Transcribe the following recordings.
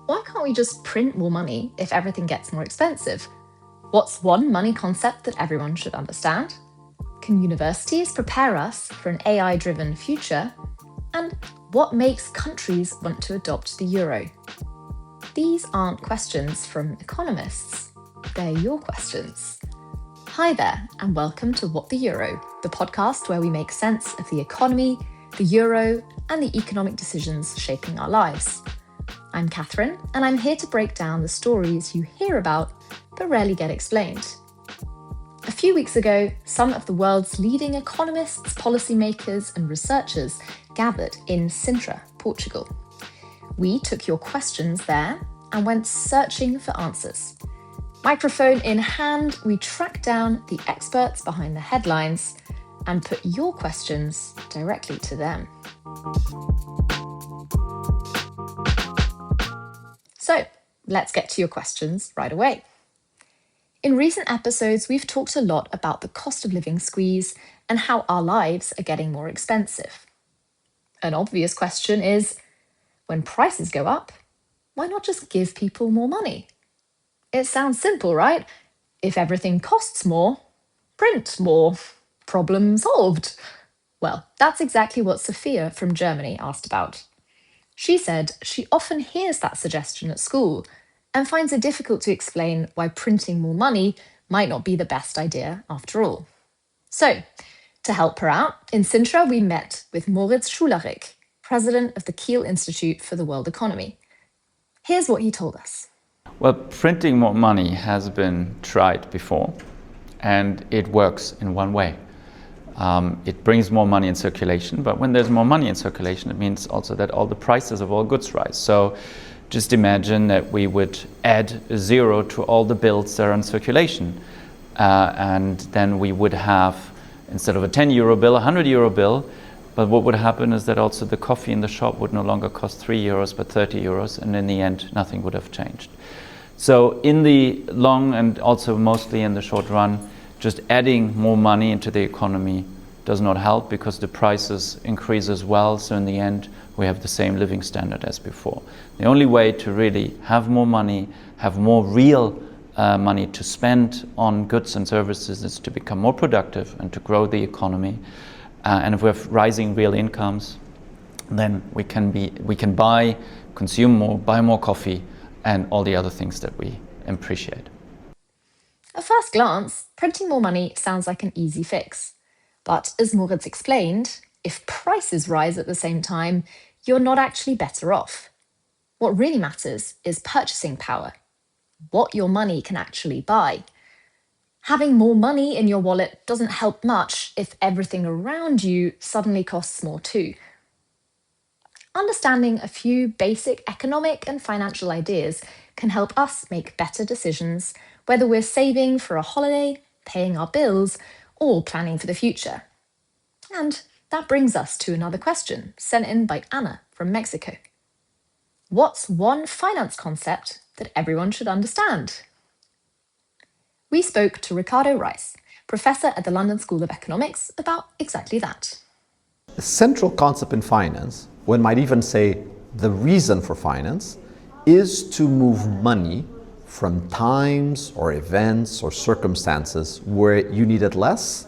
Why can't we just print more money if everything gets more expensive? What's one money concept that everyone should understand? Can universities prepare us for an AI-driven future? And what makes countries want to adopt the euro? These aren't questions from economists, they're your questions. Hi there, and welcome to What the Euro, the podcast where we make sense of the economy, the euro, and the economic decisions shaping our lives. I'm Catherine, and I'm here to break down the stories you hear about but rarely get explained. A few weeks ago, some of the world's leading economists, policymakers, and researchers gathered in Sintra, Portugal. We took your questions there and went searching for answers. Microphone in hand, we tracked down the experts behind the headlines and put your questions directly to them. So, let's get to your questions right away. In recent episodes, we've talked a lot about the cost of living squeeze and how our lives are getting more expensive. An obvious question is, when prices go up, why not just give people more money? It sounds simple, right? If everything costs more, print more. Problem solved. Well, that's exactly what Sophia from Germany asked about. She said she often hears that suggestion at school and finds it difficult to explain why printing more money might not be the best idea after all. So, to help her out, in Sintra we met with Moritz Schularik, president of the Kiel Institute for the World Economy. Here's what he told us. Well, printing more money has been tried before, and it works in one way. It brings more money in circulation, but when there's more money in circulation, it means also that all the prices of all goods rise. So just imagine that we would add a zero to all the bills that are in circulation, and then we would have, instead of a 10 euro bill, a 100 euro bill. But what would happen is that also the coffee in the shop would no longer cost 3 euros, but 30 euros, and in the end, nothing would have changed. So in the long and also mostly in the short run, just adding more money into the economy does not help because the prices increase as well. So in the end, we have the same living standard as before. The only way to really have more money, have more real money to spend on goods and services is to become more productive and to grow the economy. And if we have rising real incomes, then we can buy, consume more, buy more coffee, and all the other things that we appreciate. At first glance, printing more money sounds like an easy fix. But as Moritz explained, if prices rise at the same time, you're not actually better off. What really matters is purchasing power, what your money can actually buy. Having more money in your wallet doesn't help much if everything around you suddenly costs more too. Understanding a few basic economic and financial ideas can help us make better decisions, whether we're saving for a holiday, paying our bills, or planning for the future. And that brings us to another question sent in by Anna from Mexico. What's one finance concept that everyone should understand? We spoke to Ricardo Rice, professor at the London School of Economics, about exactly that. A central concept in finance, one might even say the reason for finance, is to move money from times or events or circumstances where you need it less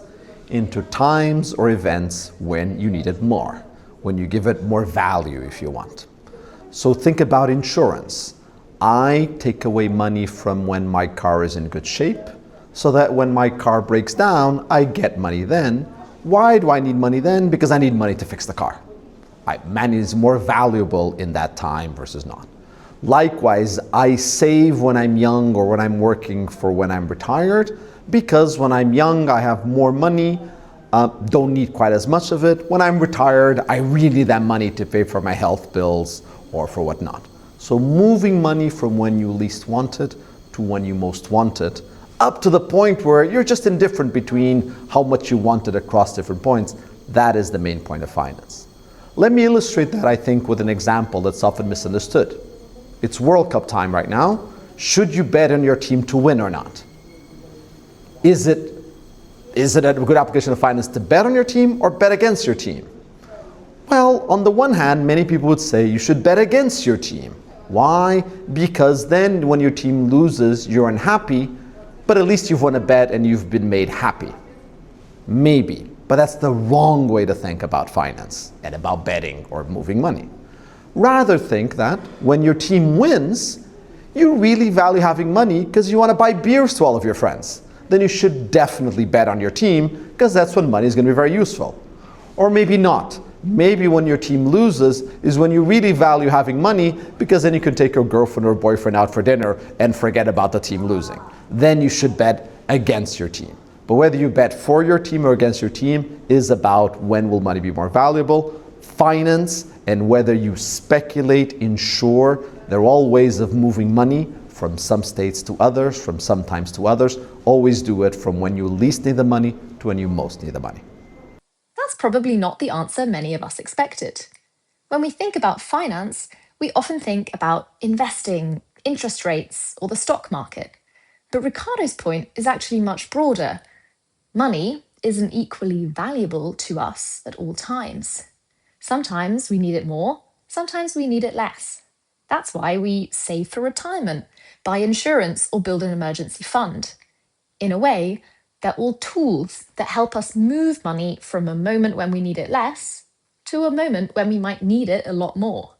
into times or events when you need it more, when you give it more value if you want. So think about insurance. I take away money from when my car is in good shape so that when my car breaks down, I get money then. Why do I need money then? Because I need money to fix the car. Money is more valuable in that time versus not. Likewise, I save when I'm young or when I'm working for when I'm retired, because when I'm young, I have more money, don't need quite as much of it. When I'm retired, I really need that money to pay for my health bills or for whatnot. So moving money from when you least want it to when you most want it, up to the point where you're just indifferent between how much you want it across different points, that is the main point of finance. Let me illustrate that, I think, with an example that's often misunderstood. It's World Cup time right now. Should you bet on your team to win or not? Is it a good application of finance to bet on your team or bet against your team? Well, on the one hand, many people would say you should bet against your team. Why? Because then when your team loses, you're unhappy, but at least you've won a bet and you've been made happy. Maybe, but that's the wrong way to think about finance and about betting or moving money. Rather think that when your team wins, you really value having money because you want to buy beers to all of your friends. Then you should definitely bet on your team because that's when money is going to be very useful. Or maybe not. Maybe when your team loses is when you really value having money because then you can take your girlfriend or boyfriend out for dinner and forget about the team losing. Then you should bet against your team. But whether you bet for your team or against your team is about when will money be more valuable. Finance and whether you speculate, insure, they're all ways of moving money from some states to others, from some times to others. Always do it from when you least need the money to when you most need the money. That's probably not the answer many of us expected. When we think about finance, we often think about investing, interest rates, or the stock market. But Ricardo's point is actually much broader. Money isn't equally valuable to us at all times. Sometimes we need it more, sometimes we need it less. That's why we save for retirement, buy insurance, or build an emergency fund. In a way, they're all tools that help us move money from a moment when we need it less to a moment when we might need it a lot more.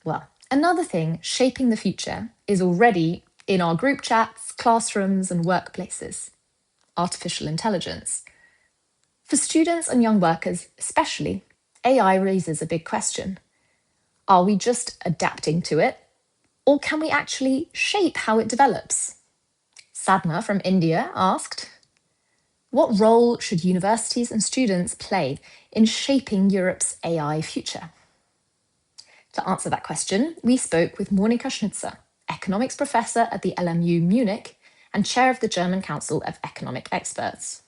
Well, another thing shaping the future is already in our group chats, classrooms, and workplaces: artificial intelligence. For students and young workers especially, AI raises a big question. Are we just adapting to it, or can we actually shape how it develops? Sadhna from India asked, what role should universities and students play in shaping Europe's AI future? To answer that question, we spoke with Monika Schnitzer, economics professor at the LMU Munich and chair of the German Council of Economic Experts.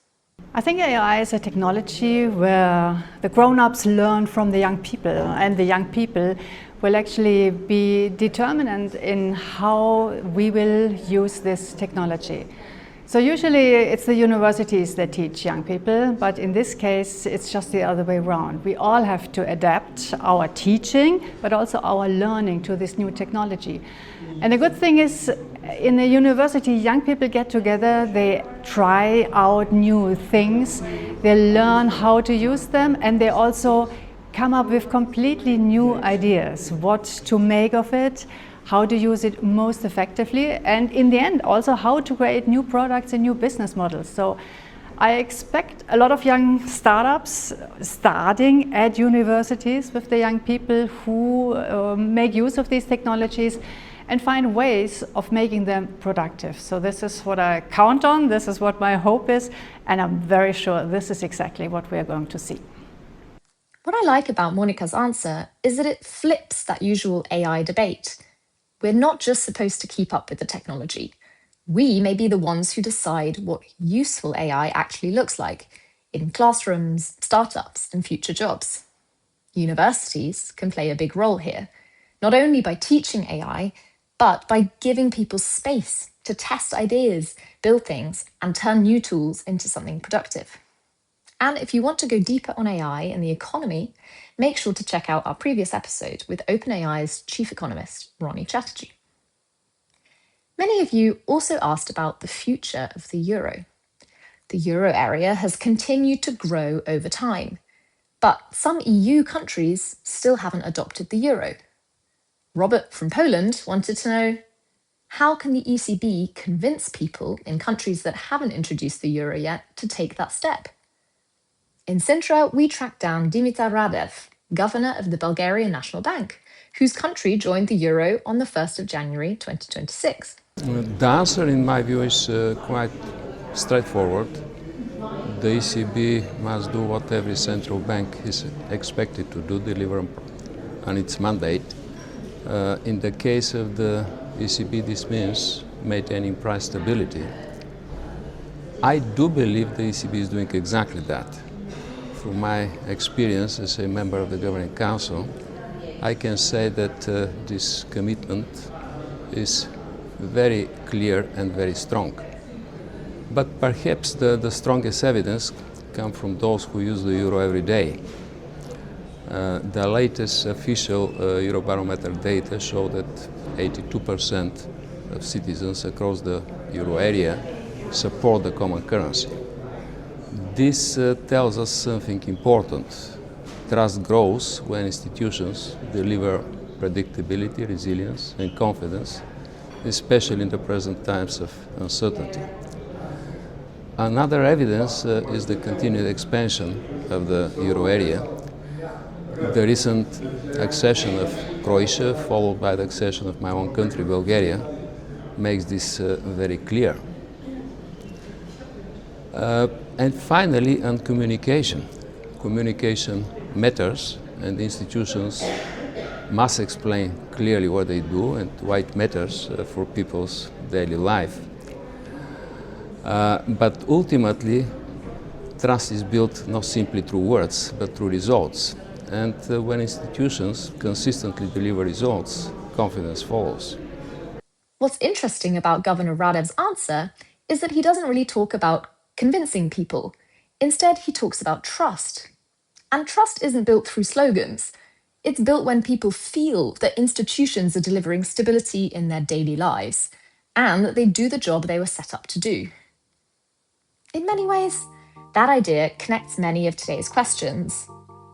I think AI is a technology where the grown-ups learn from the young people, and the young people will actually be determinant in how we will use this technology. So usually it's the universities that teach young people, but in this case it's just the other way around. We all have to adapt our teaching, but also our learning to this new technology. And the good thing is, in a university, young people get together, they try out new things, they learn how to use them, and they also come up with completely new ideas, what to make of it, how to use it most effectively, and in the end also how to create new products and new business models. So I expect a lot of young startups starting at universities with the young people who make use of these technologies and find ways of making them productive. So this is what I count on, this is what my hope is, and I'm very sure this is exactly what we are going to see. What I like about Monika's answer is that it flips that usual AI debate. We're not just supposed to keep up with the technology. We may be the ones who decide what useful AI actually looks like in classrooms, startups, and future jobs. Universities can play a big role here, not only by teaching AI, but by giving people space to test ideas, build things, and turn new tools into something productive. And if you want to go deeper on AI and the economy, make sure to check out our previous episode with OpenAI's chief economist, Ronnie Chatterji. Many of you also asked about the future of the euro. The euro area has continued to grow over time, but some EU countries still haven't adopted the euro. Robert from Poland wanted to know, how can the ECB convince people in countries that haven't introduced the euro yet to take that step? In Sintra, we tracked down Dimitar Radev, governor of the Bulgarian National Bank, whose country joined the euro on the 1st of January 2026. The answer, in my view, is quite straightforward. The ECB must do what every central bank is expected to do, deliver on its mandate. In the case of the ECB, this means maintaining price stability. I do believe the ECB is doing exactly that. From my experience as a member of the Governing Council, I can say that this commitment is very clear and very strong. But perhaps the strongest evidence comes from those who use the euro every day. The latest official Eurobarometer data show that 82% of citizens across the euro area support the common currency. This tells us something important. Trust grows when institutions deliver predictability, resilience, and confidence, especially in the present times of uncertainty. Another evidence is the continued expansion of the euro area. The recent accession of Croatia, followed by the accession of my own country, Bulgaria, makes this very clear. And finally, on communication. Communication matters, and institutions must explain clearly what they do and why it matters for people's daily life. But ultimately, trust is built not simply through words, but through results. And when institutions consistently deliver results, confidence follows. What's interesting about Governor Radev's answer is that he doesn't really talk about convincing people. Instead, he talks about trust. And trust isn't built through slogans. It's built when people feel that institutions are delivering stability in their daily lives and that they do the job they were set up to do. In many ways, that idea connects many of today's questions.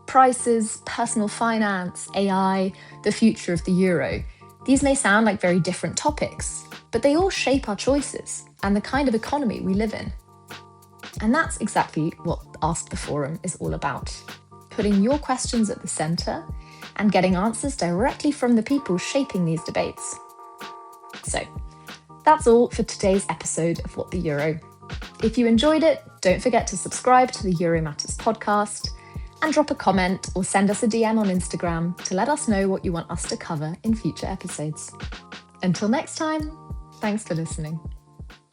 Prices, personal finance, AI, the future of the euro. These may sound like very different topics, but they all shape our choices and the kind of economy we live in. And that's exactly what Ask the Forum is all about. Putting your questions at the centre and getting answers directly from the people shaping these debates. So, that's all for today's episode of What the Euro. If you enjoyed it, don't forget to subscribe to the Euro Matters podcast and drop a comment or send us a DM on Instagram to let us know what you want us to cover in future episodes. Until next time, thanks for listening.